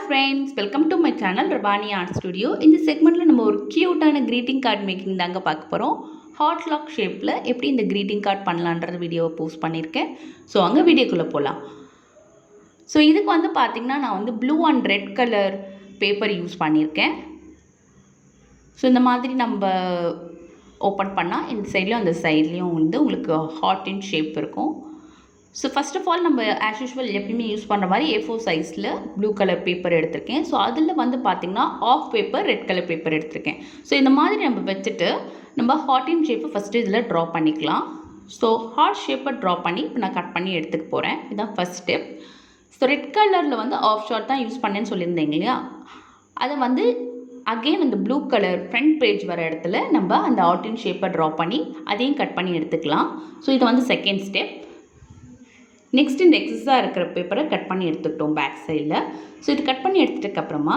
friends, welcome to my channel Rabani Art Studio. இந்த செக்மெண்ட்ல நம்ம ஒரு கியூட்டான greeting card making தாங்க பார்க்க போறோம். ஹாட் லாக் ஷேப்ல எப்படி இந்த greeting card பண்ணலாம்ன்ற வீடியோவை போஸ்ட் பண்ணிருக்கேன். சோ அங்க வீடியோக்குள்ள போலாம். சோ இதுக்கு வந்து பாத்தீங்கன்னா நான் வந்து blue and red color paper use பண்ணிருக்கேன். சோ இந்த மாதிரி நம்ம ஓபன் பண்ணா இந்த சைடுலயும் அந்த சைடுலயும் வந்து உங்களுக்கு ஹார்ட் இன் ஷேப் இருக்கும். So first of all நம்ம as usual எப்பவுமே யூஸ் பண்ணுற மாதிரி A4 சைஸில் ப்ளூ கலர் பேப்பர் எடுத்திருக்கேன். ஸோ அதில் வந்து பார்த்திங்கன்னா half paper red colour paper எடுத்திருக்கேன். ஸோ இந்த மாதிரி நம்ம வச்சுட்டு நம்ம ஹார்ட் இன் ஷேப்பை ஃபஸ்ட்டு இதில் ட்ரா பண்ணிக்கலாம். ஸோ ஹார்ட் ஷேப்பை ட்ரா பண்ணி இப்போ நான் கட் பண்ணி எடுத்துக்க போகிறேன். இதுதான் ஃபஸ்ட் ஸ்டெப். ஸோ ரெட் கலரில் வந்து ஆஃப் ஷார்ட் தான் யூஸ் பண்ணேன்னு சொல்லியிருந்தேங்க இல்லையா, அதை வந்து அகெயின் அந்த ப்ளூ கலர் ஃப்ரண்ட் பேஜ் வர இடத்துல நம்ம அந்த ஹார்ட் இன் ஷேப்பை ட்ரா பண்ணி அதையும் கட் பண்ணி எடுத்துக்கலாம். ஸோ இது வந்து செகண்ட் ஸ்டெப். நெக்ஸ்ட் இந்த எக்ஸஸாக இருக்கிற பேப்பரை கட் பண்ணி எடுத்துக்கிட்டோம் பேக் சைடில். ஸோ இது கட் பண்ணி எடுத்துட்டதுக்கப்புறமா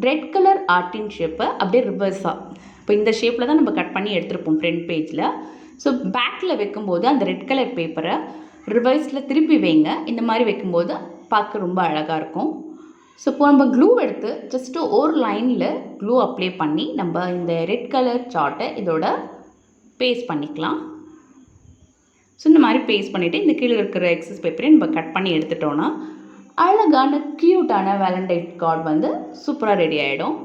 ரெட் கலர் ஆர்டின் ஷேப்பை அப்படியே ரிவர்ஸாக இப்போ இந்த ஷேப்பில் தான் நம்ம கட் பண்ணி எடுத்துருப்போம் ஃப்ரண்ட் பேஜில். ஸோ பேக்கில் வைக்கும்போது அந்த ரெட் கலர் பேப்பரை ரிவர்ஸில் திருப்பி வைங்க. இந்த மாதிரி வைக்கும்போது பார்க்க ரொம்ப அழகாக இருக்கும். ஸோ இப்போ நம்ம க்ளூ எடுத்து ஜஸ்ட்டு ஒரு லைனில் க்ளூ அப்ளை பண்ணி நம்ம இந்த ரெட் கலர் சார்ட்டை இதோட பேஸ்ட் பண்ணிக்கலாம். ஸோ இந்த மாதிரி பேஸ்ட் பண்ணிவிட்டு இந்த கீழே இருக்கிற எக்ஸஸ் பேப்பரையும் நம்ம கட் பண்ணி எடுத்துட்டோன்னா அழகான க்யூட்டான வேலண்டைன் கார்டு வந்து சூப்பராக ரெடி ஆகிடும்.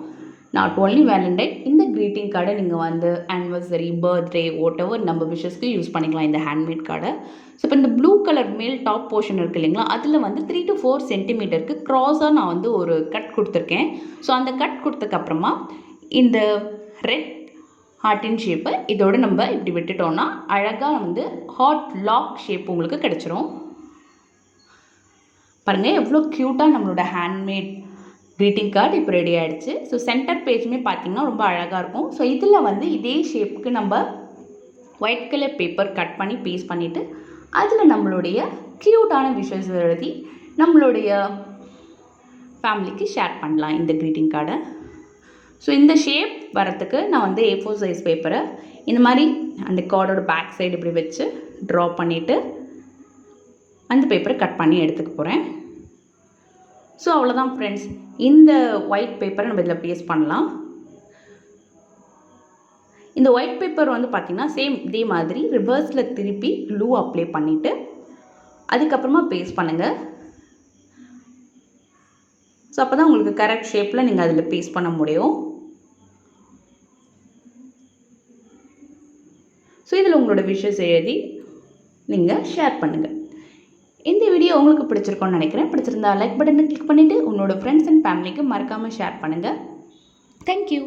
நாட் ஓன்லி வேலண்டைன், இந்த க்ரீட்டிங் கார்டை நீங்கள் வந்து ஆனிவர்சரி, பர்த்டே, வாட்டெவர் நம்ம விஷஸ்க்கு யூஸ் பண்ணிக்கலாம் இந்த ஹேண்ட்மேட் கார்டை. ஸோ இப்போ இந்த ப்ளூ கலர் மேல் டாப் போர்ஷன் இருக்குது இல்லைங்களா, அதில் வந்து 3 to 4 சென்டிமீட்டருக்கு க்ராஸாக நான் வந்து ஒரு கட் கொடுத்துருக்கேன். ஸோ அந்த கட் கொடுத்ததுக்கப்புறமா இந்த ரெட் ஹார்ட்டின் ஷேப்பை இதோடு நம்ம இப்படி விட்டுட்டோன்னா அழகாக வந்து ஹாட் லாக் ஷேப் உங்களுக்கு கிடச்சிரும். பாருங்கள் எவ்வளோ க்யூட்டாக நம்மளோட ஹேண்ட்மேட் க்ரீட்டிங் கார்டு இப்போ ரெடி ஆகிடுச்சு. ஸோ சென்டர் பேஜுமே பார்த்திங்கன்னா ரொம்ப அழகாக இருக்கும். ஸோ இதில் வந்து இதே ஷேப்புக்கு நம்ம ஒயிட் கலர் பேப்பர் கட் பண்ணி பேஸ்ட் பண்ணிவிட்டு அதில் நம்மளுடைய க்யூட்டான விஷஸ் எழுதி நம்மளுடைய ஃபேமிலிக்கு ஷேர் பண்ணலாம் இந்த க்ரீட்டிங் கார்டை. ஸோ இந்த ஷேப் வரத்துக்கு நான் வந்து A4 சைஸ் பேப்பரை இந்த மாதிரி அந்த கார்டோட பேக் சைடு இப்படி வச்சு ட்ரா பண்ணிவிட்டு அந்த பேப்பரை கட் பண்ணி எடுத்துக்க போகிறேன். ஸோ அவ்வளோதான் ஃப்ரெண்ட்ஸ், இந்த ஒயிட் பேப்பரை நம்ம இதில் பேஸ்ட் பண்ணலாம். இந்த ஒயிட் பேப்பர் வந்து பார்த்திங்கன்னா சேம் இதே மாதிரி ரிவர்ஸில் திருப்பி க்ளூ அப்ளை பண்ணிவிட்டு அதுக்கப்புறமா பேஸ்ட் பண்ணுங்கள். ஸோ அப்போ தான் உங்களுக்கு கரெக்ட் ஷேப்பில் நீங்கள் அதில் பேஸ்ட் பண்ண முடியும். ஸோ இதில் உங்களோட விஷஸ் எழுதி நீங்கள் ஷேர் பண்ணுங்கள். இந்த வீடியோ உங்களுக்கு பிடிச்சிருக்கோன்னு நினைக்கிறேன். பிடிச்சிருந்தா லைக் பட்டனை கிளிக் பண்ணிவிட்டு உங்களோட ஃப்ரெண்ட்ஸ் அண்ட் ஃபேமிலிக்கு மறக்காமல் ஷேர் பண்ணுங்கள். தேங்க்யூ.